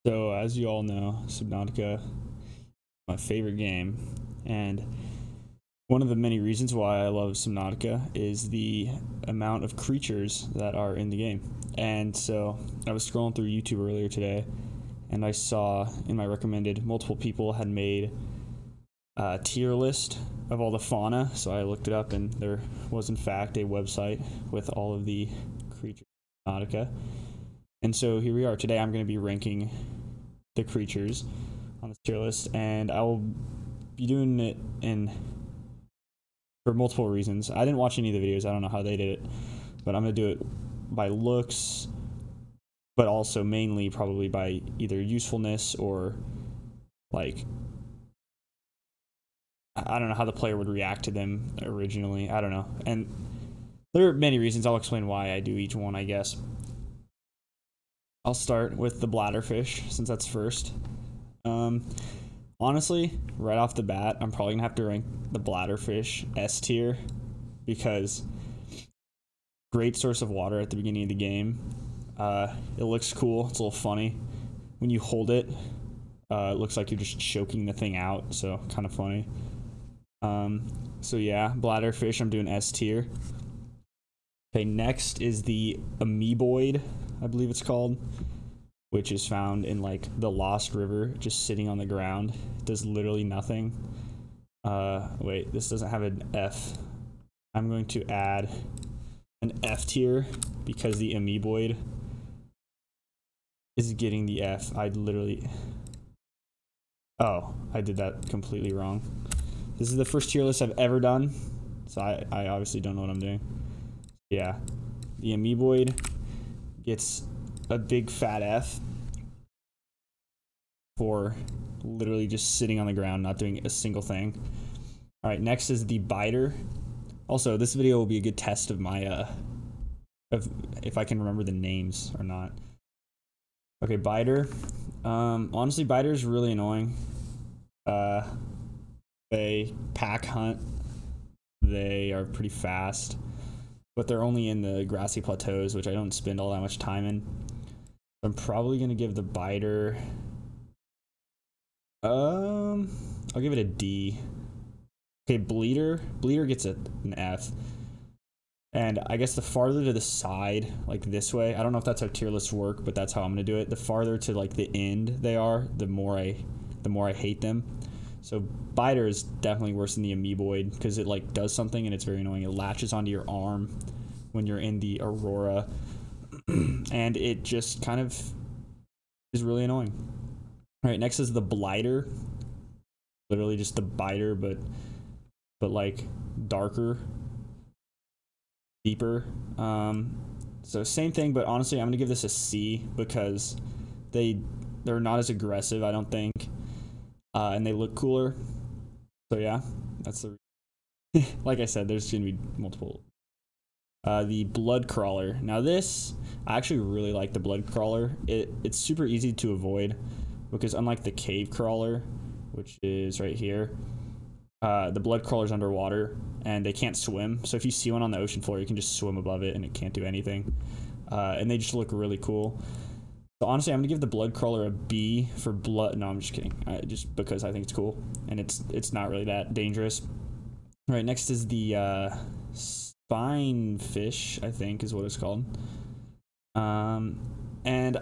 So, as you all know, Subnautica is my favorite game, and one of the many reasons why I love Subnautica is the amount of creatures that are in the game. And so, I was scrolling through YouTube earlier today, and I saw in my recommended multiple people had made a tier list of all the fauna, so I looked it up, and there was in fact a website with all of the creatures in Subnautica. And so here we are. Today I'm going to be ranking the creatures on this tier list, and I will be doing it for multiple reasons. I didn't watch any of the videos. I don't know how they did it, but I'm going to do it by looks, but also mainly probably by either usefulness or like, I don't know how the player would react to them originally. I don't know. And there are many reasons. I'll explain why I do each one, I guess. I'll start with the Bladder Fish, since that's first. Honestly, right off the bat, I'm probably going to have to rank the Bladder Fish S tier, because great source of water at the beginning of the game. It looks cool. It's a little funny. When you hold it, it looks like you're just choking the thing out, so kind of funny. So yeah, Bladder Fish, I'm doing S tier. Okay, next is the Amoeboid, I believe it's called, which is found in like the Lost River, just sitting on the ground. It does literally nothing. Wait, this doesn't have an F. I'm going to add an F tier because the Amoeboid is getting the F. Oh, I did that completely wrong. This is the first tier list I've ever done, so I obviously don't know what I'm doing. Yeah, the Amoeboid gets a big fat F for literally just sitting on the ground, not doing a single thing. All right, next is the Biter. Also, this video will be a good test of my of if I can remember the names or not. Okay, Biter. Honestly, Biter is really annoying. They pack hunt. They are pretty fast, but they're only in the grassy plateaus, which I don't spend all that much time in. I'm probably gonna give the Biter, I'll give it a D. Okay, Bleeder gets an F. And I guess the farther to the side, like this way, I don't know if that's how tier lists work, but that's how I'm gonna do it. The farther to like the end they are, the more I hate them. So Biter is definitely worse than the Amoeboid because it like does something and it's very annoying. It latches onto your arm when you're in the Aurora, and it just kind of is really annoying. All right, next is the Blighter. Literally just the Biter, but like darker, deeper. So same thing, but honestly, I'm gonna give this a C because they're not as aggressive, I don't think, and they look cooler. So yeah, that's the. Like I said, there's gonna be multiple. The Blood Crawler. Now this, I actually really like the Blood Crawler. It's super easy to avoid because unlike the Cave Crawler, which is right here, the Blood Crawler's underwater and they can't swim. So if you see one on the ocean floor, you can just swim above it and it can't do anything. And they just look really cool. So honestly, I'm gonna give the Blood Crawler a B for blood. No, I'm just kidding. Just because I think it's cool and it's not really that dangerous. All right, next is the Spine Fish, I think is what it's called. And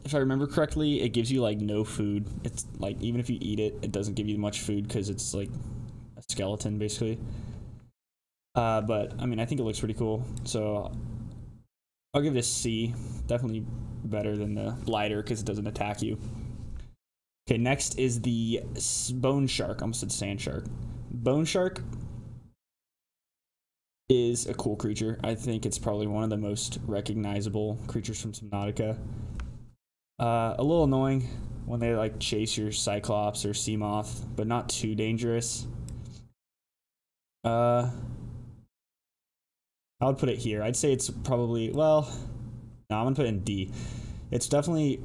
if I remember correctly, it gives you like no food. It's like even if you eat it, it doesn't give you much food because it's like a skeleton basically. But I mean, I think it looks pretty cool, so I'll give it a C. Definitely better than the Blighter because it doesn't attack you. Okay, next is the Bone Shark. I almost said Sand Shark. Bone Shark is a cool creature. I think it's probably one of the most recognizable creatures from Subnautica. A little annoying when they like chase your Cyclops or Seamoth, but not too dangerous. I would put it here. I'd say it's probably, well, no, I'm gonna put it in D. It's definitely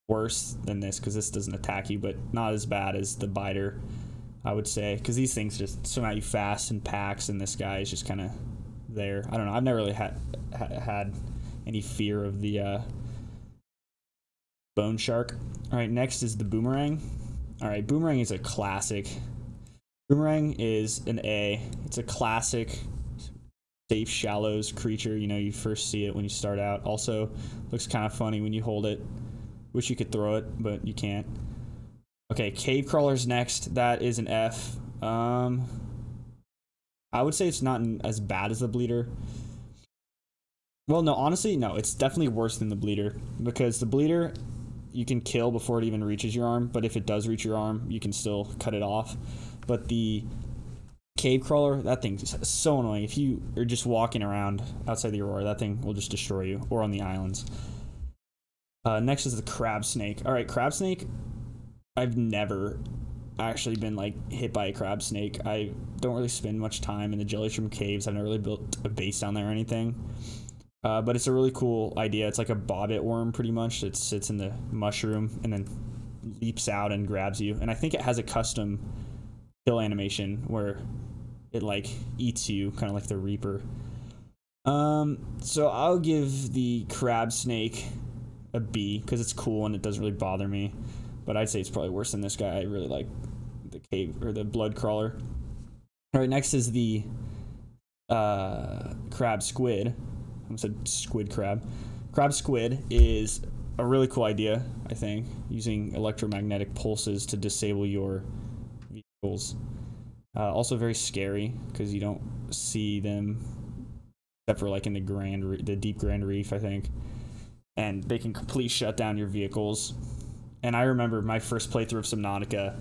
worse than this because this doesn't attack you, but not as bad as the Biter, I would say, because these things just swim at you fast in packs, and this guy is just kind of there. I don't know. I've never really had any fear of the Bone shark. All right, next is the boomerang. All right, boomerang is a classic. Boomerang is an A. It's a classic safe shallows creature. You know, you first see it when you start out. Also, looks kind of funny when you hold it. Wish you could throw it, but you can't. Okay, cave crawler's next. That is an F. I would say it's not as bad as the bleeder. Well, no, honestly, no. It's definitely worse than the bleeder, because the bleeder you can kill before it even reaches your arm, but if it does reach your arm, you can still cut it off. But the cave crawler, that thing's so annoying. If you are just walking around outside the Aurora, that thing will just destroy you, or on the islands. Next is the crab snake. All right, crab snake. I've never actually been like hit by a crab snake. I don't really spend much time in the jelly shroom caves. I've never really built a base down there or anything. But it's a really cool idea. It's like a bobbit worm pretty much. It sits in the mushroom and then leaps out and grabs you. And I think it has a custom kill animation where it like eats you, kind of like the Reaper. So I'll give the crab snake a B because it's cool and it doesn't really bother me. But I'd say it's probably worse than this guy. I really like the cave or the blood crawler. All right, next is the crab squid. I almost said squid crab. Crab squid is a really cool idea, I think, using electromagnetic pulses to disable your vehicles. Also very scary because you don't see them except for like in the deep Grand Reef, I think. And they can completely shut down your vehicles. And I remember my first playthrough of Subnautica,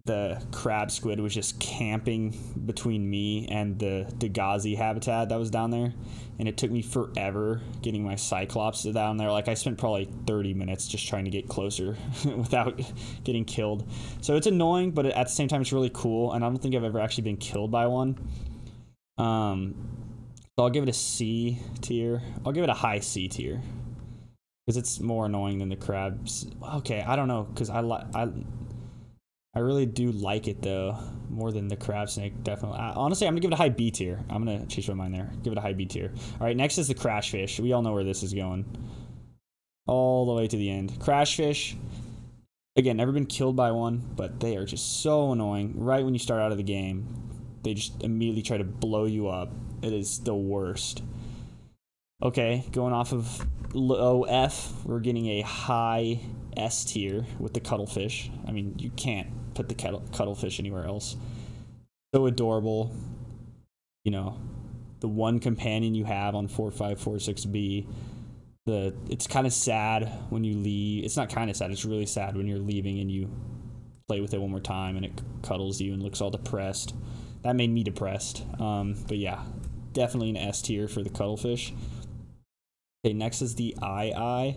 the crab squid was just camping between me and the Dagazi habitat that was down there. And it took me forever getting my Cyclops down there. Like I spent probably 30 minutes just trying to get closer without getting killed. So it's annoying, but at the same time it's really cool. And I don't think I've ever actually been killed by one. So I'll give it a C tier. I'll give it a high C tier. Because it's more annoying than the crabs. Okay, I don't know, because I really do like it though, more than the crab snake, definitely. Honestly, I'm gonna give it a high B tier. I'm gonna change my mind there. Give it a high B tier. All right, next is the crash fish. We all know where this is going. All the way to the end. Crash fish. Again, never been killed by one, but they are just so annoying. Right when you start out of the game, they just immediately try to blow you up. It is the worst. Okay, going off of low F, we're getting a high S tier with the cuttlefish. I mean, you can't put the cuttlefish anywhere else. So adorable. You know, the one companion you have on 4546B. It's kind of sad when you leave. It's not kind of sad, it's really sad when you're leaving and you play with it one more time and it cuddles you and looks all depressed. That made me depressed. But yeah, definitely an S tier for the cuttlefish. Okay, next is the I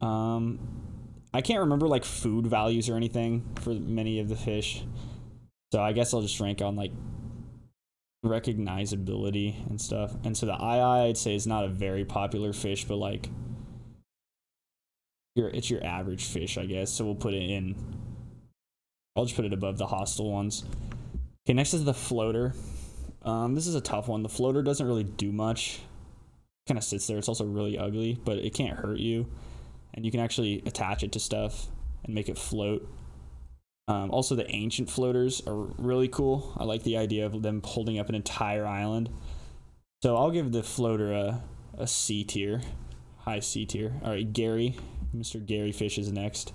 can't remember like food values or anything for many of the fish, so I guess I'll just rank on like recognizability and stuff. And so the I'd say is not a very popular fish, but like it's your average fish, I guess. So we'll put it in. I'll just put it above the hostile ones. Okay, next is the floater. This is a tough one. The floater doesn't really do much. Kind of sits there. It's also really ugly, but it can't hurt you, and you can actually attach it to stuff and make it float. Also, the ancient floaters are really cool. I like the idea of them holding up an entire island. So I'll give the floater a C tier, high C tier. All right, Gary, Mr. Gary Fish is next.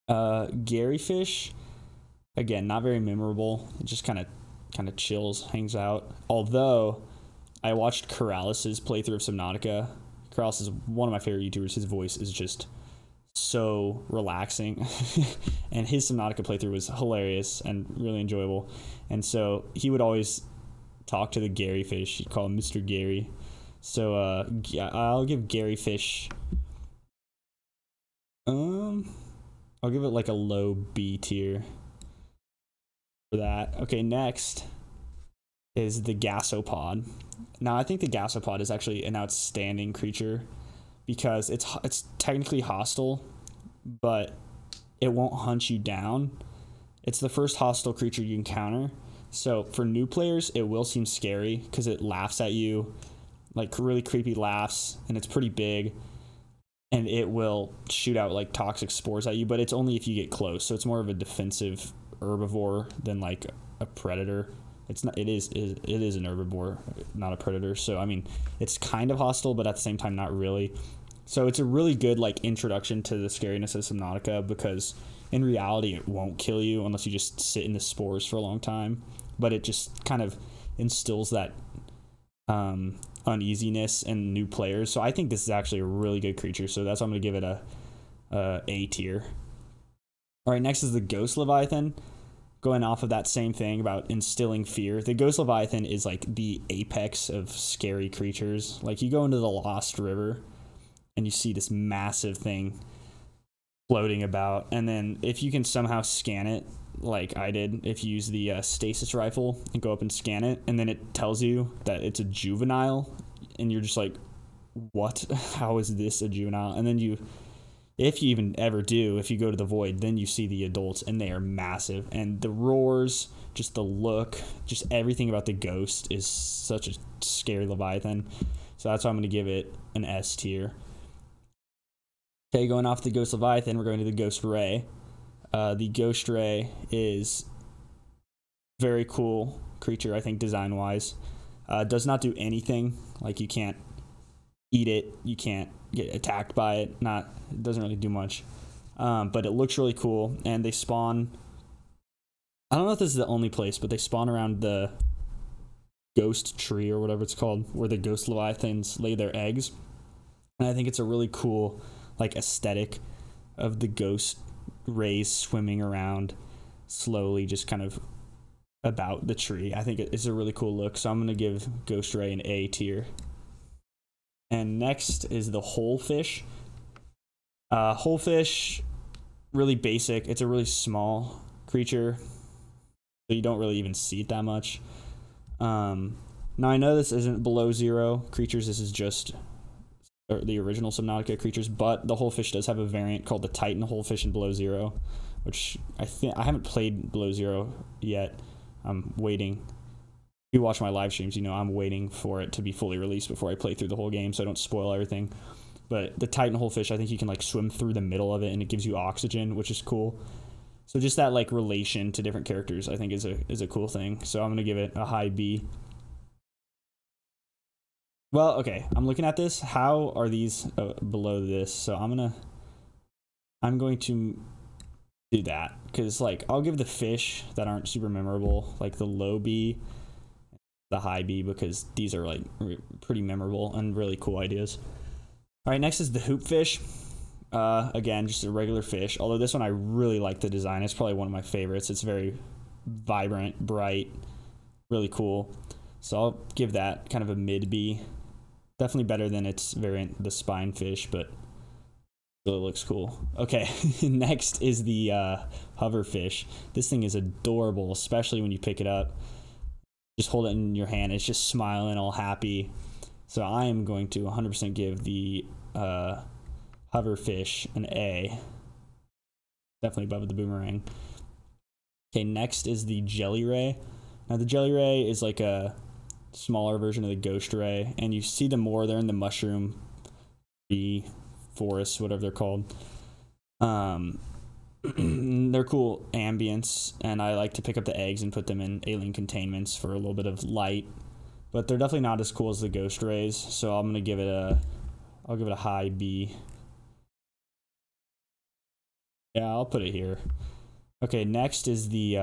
Gary Fish, again, not very memorable. It just kind of chills, hangs out. Although I watched Corralis's playthrough of Subnautica. Corralis is one of my favorite YouTubers. His voice is just so relaxing. And his Subnautica playthrough was hilarious and really enjoyable. And so he would always talk to the Gary Fish. He'd call him Mr. Gary. So I'll give Gary Fish... I'll give it like a low B tier for that. Okay, next is the gasopod. Now, I think the gasopod is actually an outstanding creature because it's technically hostile, but it won't hunt you down. It's the first hostile creature you encounter. So for new players, it will seem scary because it laughs at you, like really creepy laughs, and it's pretty big. and it will shoot out like toxic spores at you, but it's only if you get close. So it's more of a defensive herbivore than like a predator. It's not. It is an herbivore, not a predator. So I mean, it's kind of hostile, but at the same time, not really. So it's a really good like introduction to the scariness of Subnautica, because in reality, it won't kill you unless you just sit in the spores for a long time. But it just kind of instills that uneasiness in new players. So I think this is actually a really good creature. So that's why I'm gonna give it a A tier. All right, next is the Ghost Leviathan. Going off of that same thing about instilling fear, the Ghost Leviathan is like the apex of scary creatures. Like you go into the Lost River and you see this massive thing floating about, and then if you can somehow scan it like I did, if you use the stasis rifle and go up and scan it, and then it tells you that it's a juvenile, and you're just like, what? How is this a juvenile? And then you, if you even ever do, if you go to the void, then you see the adults, and they are massive. And the roars, just the look, just everything about the ghost is such a scary Leviathan. So that's why I'm going to give it an S tier. Okay, going off the Ghost Leviathan, we're going to the Ghost Ray. The Ghost Ray is very cool creature, I think, design-wise. Does not do anything. Like, you can't eat it, you can't get attacked by it. It doesn't really do much, but it looks really cool. And they spawn, I don't know if this is the only place, but they spawn around the ghost tree or whatever it's called, where the ghost leviathans lay their eggs. And I think it's a really cool like aesthetic of the ghost rays swimming around slowly, just kind of about the tree. I think it's a really cool look, so I'm gonna give Ghost Ray an A tier. And next is the Whole Fish. Whole Fish, really basic. It's a really small creature, so you don't really even see it that much. Now I know this isn't below zero creatures. This is just the original Subnautica creatures, but the Whole Fish does have a variant called the Titan Whole Fish in below zero, which I haven't played below zero yet. I'm waiting. If you watch my live streams, you know I'm waiting for it to be fully released before I play through the whole game, so I don't spoil everything. But the Titan Whole Fish, I think you can like swim through the middle of it, and it gives you oxygen, which is cool. So just that like relation to different characters, I think is a cool thing. So I'm gonna give it a high B. Well, okay, I'm looking at this. How are these below this? So I'm going to do that, because like I'll give the fish that aren't super memorable like the low B, the high B, because these are like pretty memorable and really cool ideas. All right, next is the Hoop Fish. Again, just a regular fish, although this one I really like the design. It's probably one of my favorites. It's very vibrant, bright, really cool. So I'll give that kind of a mid B. Definitely better than its variant, the Spine Fish, but really looks cool. Okay, next is the Hover Fish. This thing is adorable, especially when you pick it up. Just hold it in your hand. It's just smiling, all happy. So I am going to 100% give the Hover Fish an A. Definitely above the Boomerang. Okay, next is the Jelly Ray. Now the Jelly Ray is like a smaller version of the Ghost Ray, and you see them more. They're in the mushroom forests, whatever they're called. They're cool ambience, and I like to pick up the eggs and put them in alien containments for a little bit of light, but they're definitely not as cool as the Ghost Rays, so I'm gonna give it a high B. Yeah, I'll put it here. Okay, next is the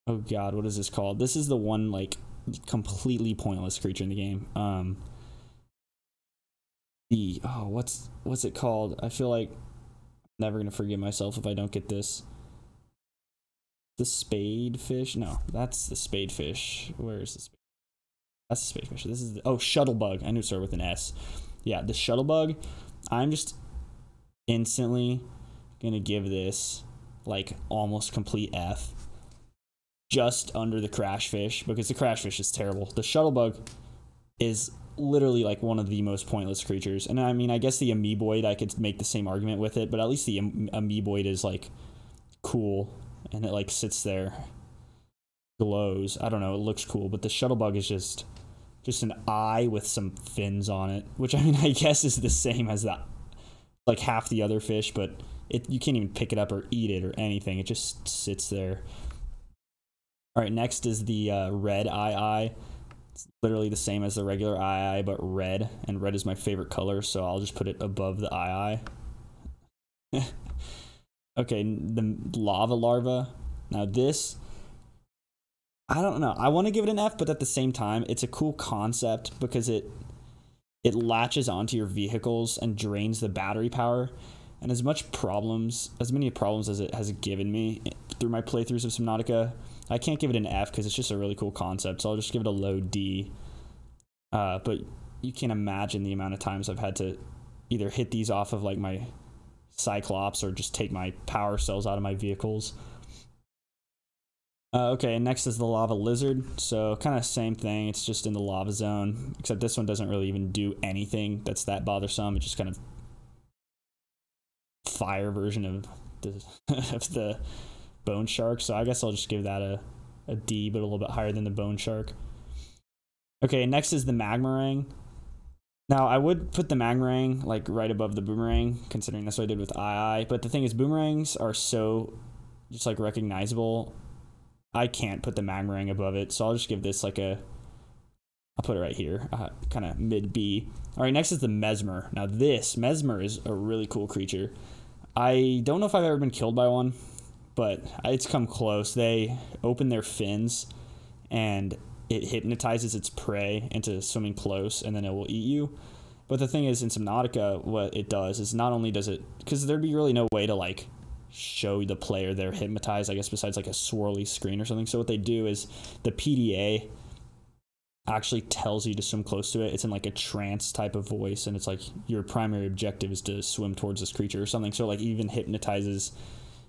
oh god, what is this called? This is the one like completely pointless creature in the game. What's it called? I feel like I'm never gonna forgive myself if I don't get this. The Spade Fish? No, that's the Spade Fish. Where is the Spade? That's the Spade Fish. This is the Shuttlebug. I knew it started with an S. Yeah, the Shuttlebug. I'm just instantly gonna give this like almost complete F. Just under the Crash Fish, because the Crash Fish is terrible. The Shuttlebug is literally like one of the most pointless creatures. And I mean, I guess the Amoeboid, I could make the same argument with it, but at least the Amoeboid is like cool, and it like sits there, glows. I don't know, it looks cool, but the Shuttlebug is just just an eye with some fins on it, which I mean, I guess is the same as that, like half the other fish, but you can't even pick it up or eat it or anything. It just sits there. All right, next is the red eye. It's literally the same as the regular eye, but red, and red is my favorite color, so I'll just put it above the eye. Okay, the lava larva. Now this, I don't know. I want to give it an F, but at the same time, it's a cool concept because it latches onto your vehicles and drains the battery power. And as many problems as it has given me through my playthroughs of Subnautica, I can't give it an F because it's just a really cool concept. So I'll just give it a low D. But you can't imagine the amount of times I've had to either hit these off of like my Cyclops or just take my power cells out of my vehicles. Okay, and next is the lava lizard. So kind of same thing. It's just in the lava zone, except this one doesn't really even do anything that's that bothersome. It's just kind of fire version of the bone shark. So I guess I'll just give that a D, but a little bit higher than the bone shark. Okay, next is the magmarang. Now, I would put the magmarang like right above the boomerang, considering that's what I did with II, but the thing is, boomerangs are so just like recognizable, I can't put the magmarang above it, so I'll just give this like I'll put it right here, kind of mid B. All right, next is the mesmer. Now this, mesmer is a really cool creature. I don't know if I've ever been killed by one, but it's come close. They open their fins and it hypnotizes its prey into swimming close, and then it will eat you. But the thing is, in Subnautica, what it does is not only does it, because there'd be really no way to like show the player they're hypnotized, I guess, besides like a swirly screen or something. So what they do is the PDA actually tells you to swim close to it. It's in like a trance type of voice, and it's like your primary objective is to swim towards this creature or something. So like even hypnotizes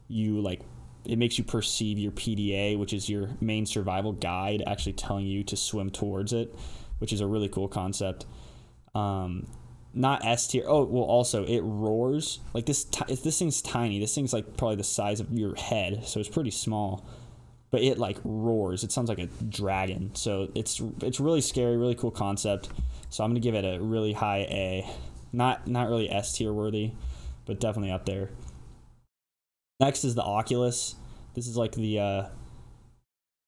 you, like it makes you perceive your PDA, which is your main survival guide, actually telling you to swim towards it, which is a really cool concept. Not S tier. Oh, well, also it roars like this. This thing's tiny. This thing's like probably the size of your head, so it's pretty small. But it like roars. It sounds like a dragon. So it's really scary, really cool concept. So I'm gonna give it a really high A. Not really S tier worthy, but definitely up there. Next is the Oculus. This is like the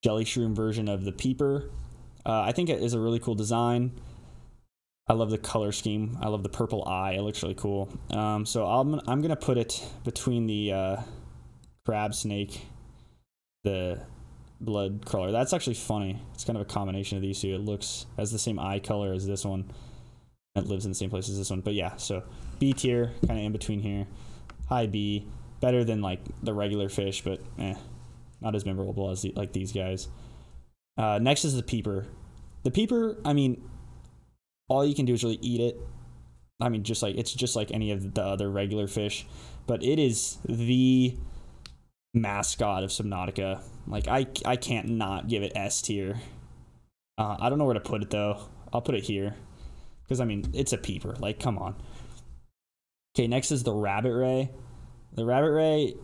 jelly shroom version of the peeper. I think it is a really cool design. I love the color scheme. I love the purple eye. It looks really cool. So I'm gonna put it between the crab snake, the blood crawler. That's actually funny. It's kind of a combination of these two. It has the same eye color as this one. It lives in the same place as this one. But yeah, so B tier, kind of in between here. High B. Better than like the regular fish, but not as memorable as like these guys. Next is the peeper. The peeper, I mean, all you can do is really eat it. I mean, it's just like any of the other regular fish, but it is the mascot of Subnautica. Like I can't not give it S tier. I don't know where to put it though. I'll put it here because I mean it's a peeper. Like come on. Okay, next is the rabbit ray. The rabbit ray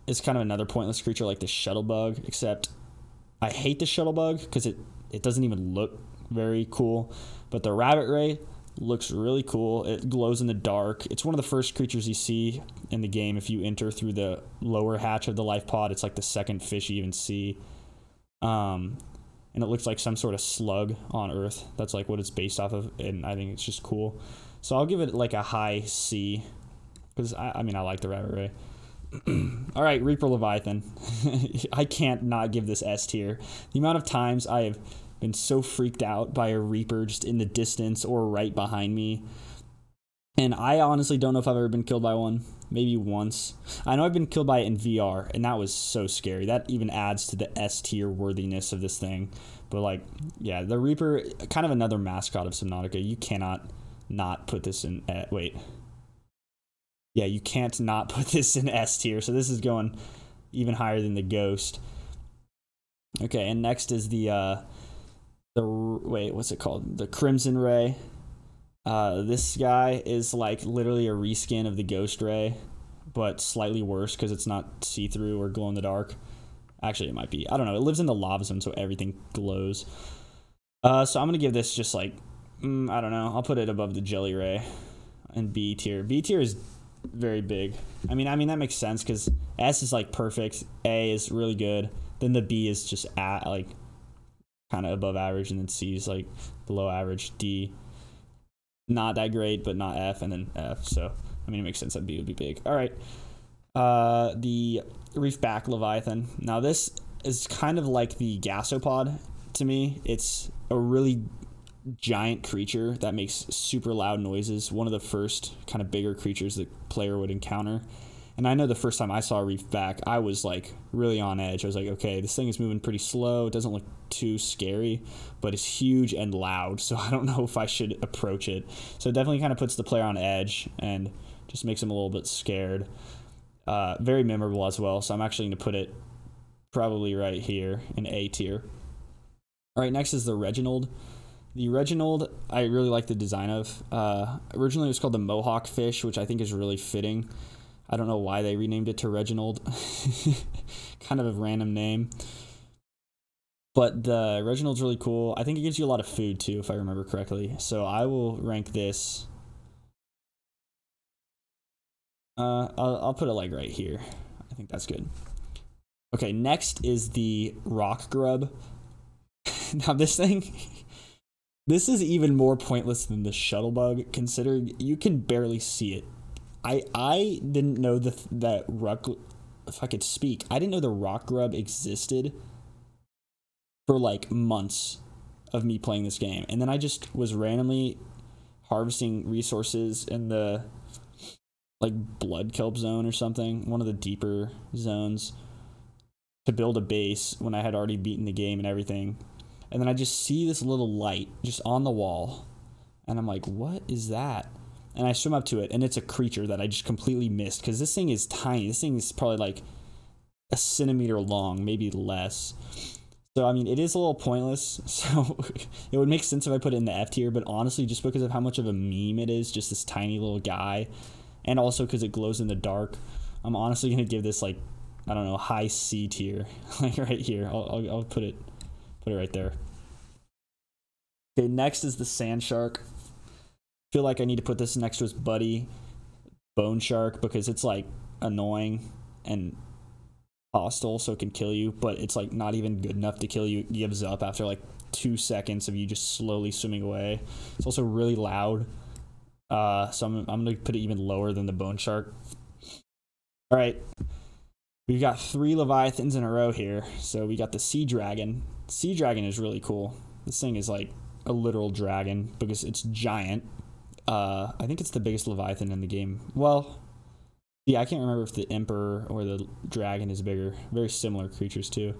is kind of another pointless creature like the shuttlebug, except I hate the shuttlebug because it doesn't even look very cool. But the rabbit ray looks really cool. It glows in the dark. It's one of the first creatures you see in the game if you enter through the lower hatch of the life pod. It's like the second fish you even see. And it looks like some sort of slug on Earth. That's like what it's based off of, and I think it's just cool. So I'll give it like a high C. Because, I mean, I like the rabbit ray. All right, Reaper Leviathan. I can't not give this S tier. The amount of times I have been so freaked out by a Reaper just in the distance or right behind me. And I honestly don't know if I've ever been killed by one. Maybe once. I know I've been killed by it in VR, and that was so scary. That even adds to the S tier worthiness of this thing. But, like, yeah, the Reaper, kind of another mascot of Subnautica. You cannot not put this in... wait. Yeah, you can't not put this in S tier, so this is going even higher than the Ghost. Okay, and next is wait, what's it called? The Crimson Ray. This guy is like literally a reskin of the Ghost Ray, but slightly worse because it's not see-through or glow in the dark. Actually, it might be. I don't know. It lives in the lava zone, so everything glows. So I'm gonna give this just like, I don't know. I'll put it above the jelly ray and B tier. B tier is very big. I mean that makes sense because S is like perfect, A is really good, then the B is just at like kind of above average, and then C is like below average, D not that great but not F, and then F. So I mean it makes sense that B would be big. All right, the reefback Leviathan. Now this is kind of like the gasopod to me. It's a really giant creature that makes super loud noises. One of the first kind of bigger creatures the player would encounter. And I know the first time I saw a reefback, I was like really on edge. I was like, okay, this thing is moving pretty slow. It doesn't look too scary, but it's huge and loud. So I don't know if I should approach it. So it definitely kind of puts the player on edge and just makes him a little bit scared. Very memorable as well. So I'm actually going to put it probably right here in A tier. All right, next is the Reginald. The Reginald, I really like the design of. Originally, it was called the Mohawk fish, which I think is really fitting. I don't know why they renamed it to Reginald. Kind of a random name. But the Reginald's really cool. I think it gives you a lot of food, too, if I remember correctly. So I will rank this. I'll put it like right here. I think that's good. Okay, next is the Rock Grub. Now, this thing... This is even more pointless than the Shuttlebug, considering you can barely see it. I didn't know that rock, if I could speak, I didn't know the Rock Grub existed for like months of me playing this game. And then I just was randomly harvesting resources in the like Blood Kelp zone or something, one of the deeper zones, to build a base when I had already beaten the game and everything. And then I just see this little light just on the wall. And I'm like, what is that? And I swim up to it, and it's a creature that I just completely missed. Because this thing is tiny. This thing is probably like a centimeter long, maybe less. So, I mean, it is a little pointless. So, it would make sense if I put it in the F tier. But honestly, just because of how much of a meme it is, just this tiny little guy. And also because it glows in the dark, I'm honestly going to give this, like, I don't know, high C tier. Like right here. I'll put it right there. Okay, next is the Sand Shark. I feel like I need to put this next to his buddy, Bone Shark, because it's like annoying and hostile, so it can kill you, but it's like not even good enough to kill you. It gives up after like 2 seconds of you just slowly swimming away. It's also really loud. So I'm gonna put it even lower than the Bone Shark. All right. We've got 3 Leviathans in a row here. So we got the Sea Dragon. Sea Dragon is really cool. This thing is like a literal dragon because it's giant. I think it's the biggest Leviathan in the game. Well, yeah, I can't remember if the Emperor or the Dragon is bigger. Very similar creatures too.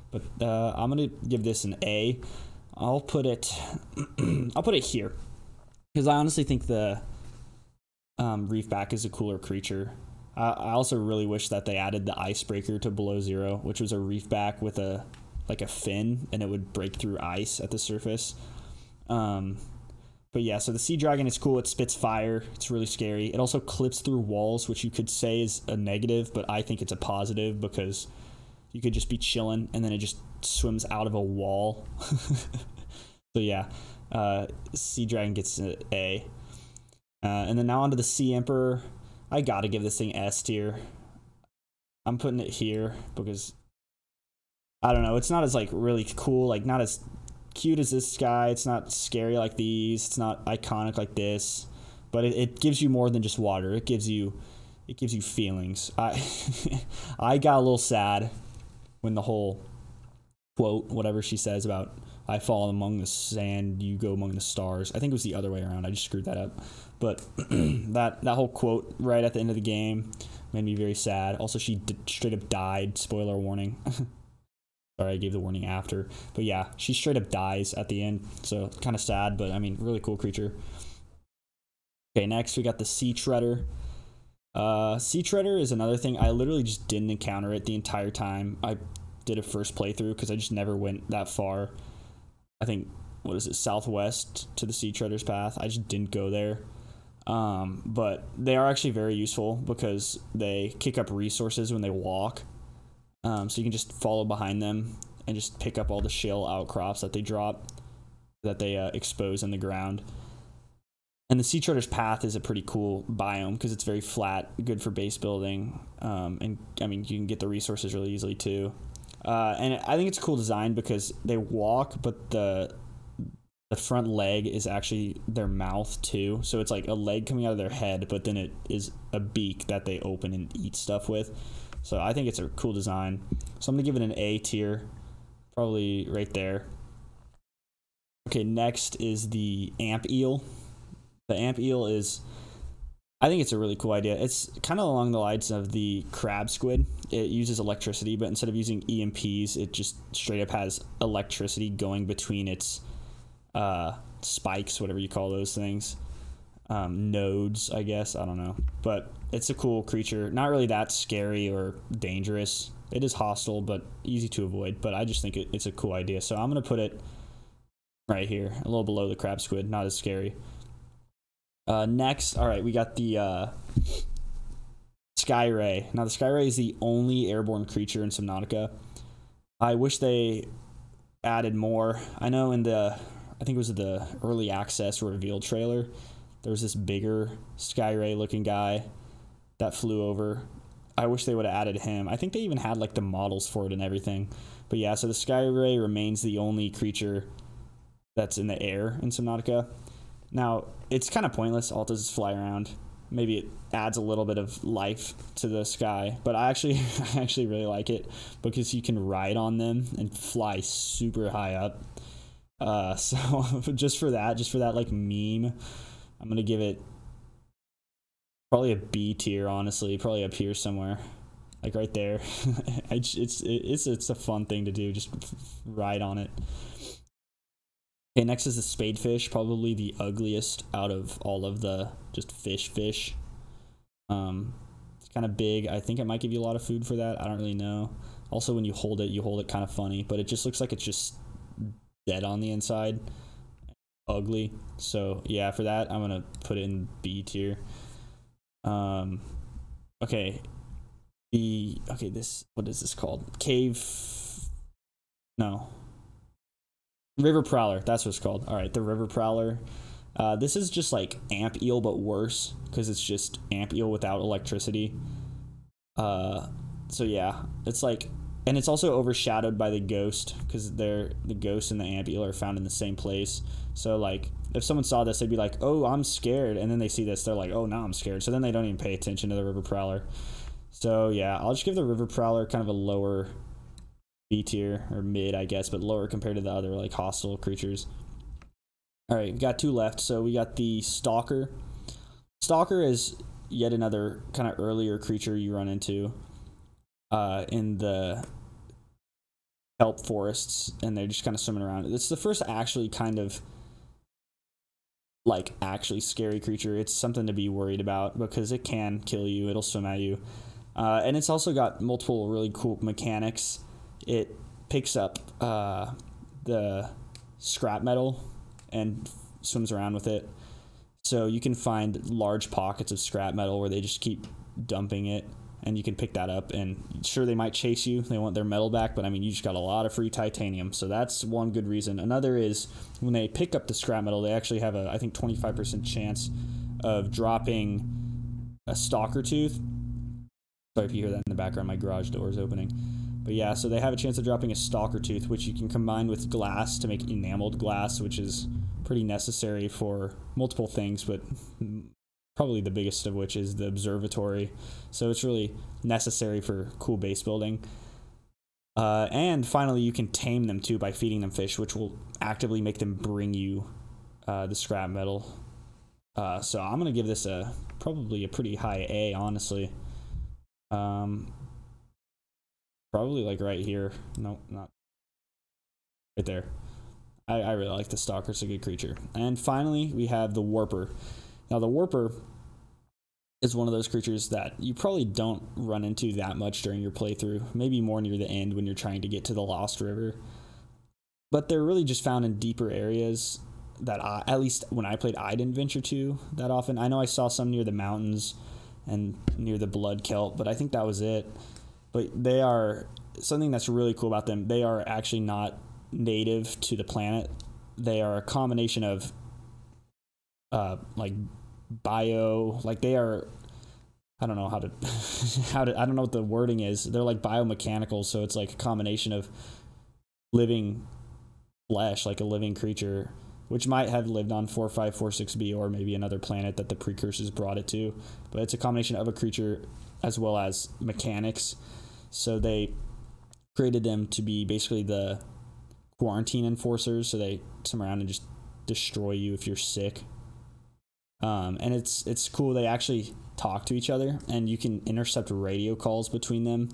But I'm gonna give this an A. I'll put it here because I honestly think the Reefback is a cooler creature. I also really wish that they added the Icebreaker to Below Zero, which was a reefback with a fin, and it would break through ice at the surface. But yeah, so the Sea Dragon is cool. It spits fire. It's really scary. It also clips through walls, which you could say is a negative, but I think it's a positive because you could just be chilling and then it just swims out of a wall. So yeah, Sea Dragon gets an A. And then now onto the Sea Emperor. I gotta give this thing S tier. I'm putting it here because I don't know. It's not as like really cool, like not as cute as this guy. It's not scary like these. It's not iconic like this. But it gives you more than just water. It gives you feelings. I got a little sad when the whole quote, whatever she says about I fall among the sand, you go among the stars. I think it was the other way around. I just screwed that up. But that whole quote right at the end of the game made me very sad. Also, she straight up died. Spoiler warning. Sorry, I gave the warning after. But yeah, she straight up dies at the end. So kind of sad, but I mean, really cool creature. Okay, next we got the Sea Treader. Sea Treader is another thing. I literally just didn't encounter it the entire time I did a first playthrough because I just never went that far. I think, what is it, southwest to the Sea Treader's path. I just didn't go there. But they are actually very useful because they kick up resources when they walk. So you can just follow behind them and just pick up all the shale outcrops that they drop. that they expose in the ground. And the sea treader's path is a pretty cool biome because it's very flat, good for base building, and I mean you can get the resources really easily too. And I think it's a cool design because they walk, but the front leg is actually their mouth too. So it's like a leg coming out of their head, but then it is a beak that they open and eat stuff with. So I think it's a cool design. So I'm gonna give it an A tier, probably right there. Okay, next is the amp eel. The amp eel is, I think it's a really cool idea. It's kind of along the lines of the crab squid. It uses electricity, but instead of using EMPs, it just straight up has electricity going between its spikes, whatever you call those things. Nodes, I guess. I don't know. But it's a cool creature. Not really that scary or dangerous. It is hostile, but easy to avoid. But I just think it's a cool idea. So I'm going to put it right here, a little below the crab squid. Not as scary. Next, all right, we got the Skyray. Now, the Skyray is the only airborne creature in Subnautica. I wish they added more. I know in the, I think it was the early access reveal trailer, there was this bigger Skyray looking guy that flew over. I wish they would have added him. I think they even had like the models for it and everything. But yeah, so the Skyray remains the only creature that's in the air in Subnautica. Now, it's kind of pointless. All it does is fly around. Maybe it adds a little bit of life to the sky, but I actually really like it because you can ride on them and fly super high up. So just for that like meme, I'm gonna give it probably a B tier. Honestly, probably up here somewhere, like right there. It's a fun thing to do. Just ride on it. Okay, next is the spadefish, probably the ugliest out of all of the just fish. It's kind of big. I think it might give you a lot of food for that. I don't really know. Also, when you hold it kind of funny, but it just looks like it's just dead on the inside. Ugly. So yeah, for that, I'm gonna put it in B tier. Okay. This, what is this called? River Prowler, that's what it's called. All right, the River Prowler. This is just like amp eel, but worse because it's just amp eel without electricity. So yeah, it's like, and it's also overshadowed by the ghost because the ghost and the amp eel are found in the same place. So like, if someone saw this, they'd be like, "Oh, I'm scared," and then they see this, they're like, "Oh, now I'm scared." So then they don't even pay attention to the River Prowler. So yeah, I'll just give the River Prowler kind of a lower B tier or mid, I guess, but lower compared to the other like hostile creatures. All right, we got two left. So we got the Stalker. Stalker is yet another kind of earlier creature you run into in the kelp forests, and they're just kind of swimming around. It's the first actually kind of like actually scary creature. It's something to be worried about because it can kill you. It'll swim at you, and it's also got multiple really cool mechanics. It picks up the scrap metal and swims around with it. So you can find large pockets of scrap metal where they just keep dumping it, and you can pick that up. And sure, they might chase you. They want their metal back, but I mean, you just got a lot of free titanium. So that's one good reason. Another is when they pick up the scrap metal, they actually have I think 25% chance of dropping a stalker tooth. Sorry if you hear that in the background, my garage door is opening. But yeah, so they have a chance of dropping a stalker tooth, which you can combine with glass to make enameled glass, which is pretty necessary for multiple things, but probably the biggest of which is the observatory. So it's really necessary for cool base building. And finally, you can tame them too by feeding them fish, which will actively make them bring you the scrap metal. So I'm going to give this probably a pretty high A, honestly. Probably like right here. Nope, not right there. I really like the Stalker. It's a good creature. And finally, we have the Warper. Now, the Warper is one of those creatures that you probably don't run into that much during your playthrough. Maybe more near the end when you're trying to get to the Lost River. But they're really just found in deeper areas that at least when I played, I didn't venture to that often. I know I saw some near the mountains and near the blood kelp, but I think that was it. But they are, something that's really cool about them, they are actually not native to the planet. they are a combination of like bio, like they are, I don't know how to I don't know what the wording is. They're like biomechanical, so it's like a combination of living flesh, like a living creature, which might have lived on 4546b or maybe another planet that the precursors brought it to. But it's a combination of a creature as well as mechanics. So they created them to be basically the quarantine enforcers, so they come around and just destroy you if you're sick. And it's cool. They actually talk to each other, and you can intercept radio calls between them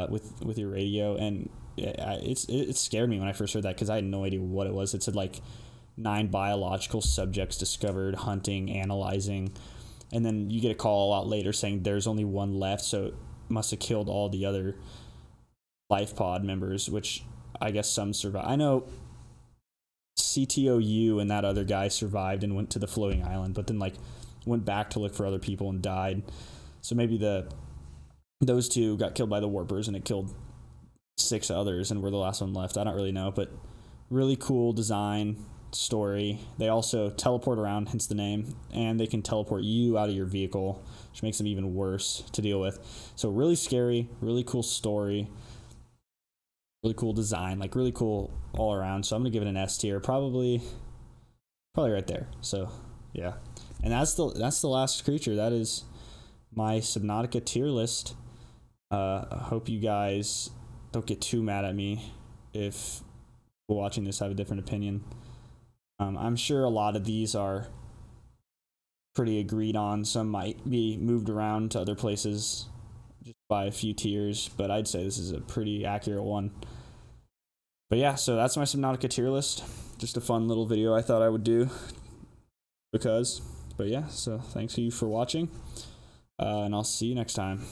with your radio. And it scared me when I first heard that, because I had no idea what it was. It said like 9 biological subjects discovered, hunting, analyzing, and then you get a call a lot later saying there's only one left, so it must have killed all the other life pod members, which I guess some survive. I know CTOU and that other guy survived and went to the floating island, but then like went back to look for other people and died. So maybe those two got killed by the warpers, and it killed 6 others and we're the last one left. I don't really know, but really cool design, story. They also teleport around, hence the name, and they can teleport you out of your vehicle, which makes them even worse to deal with. So really scary, really cool story, really cool design, like really cool all around. So I'm gonna give it an S tier, probably right there. So yeah, and that's the last creature. That is my Subnautica tier list. I hope you guys don't get too mad at me if people watching this have a different opinion. I'm sure a lot of these are pretty agreed on. Some might be moved around to other places just by a few tiers, but I'd say this is a pretty accurate one. But yeah, so that's my Subnautica tier list. Just a fun little video I thought I would do but yeah, so thanks you for watching, and I'll see you next time.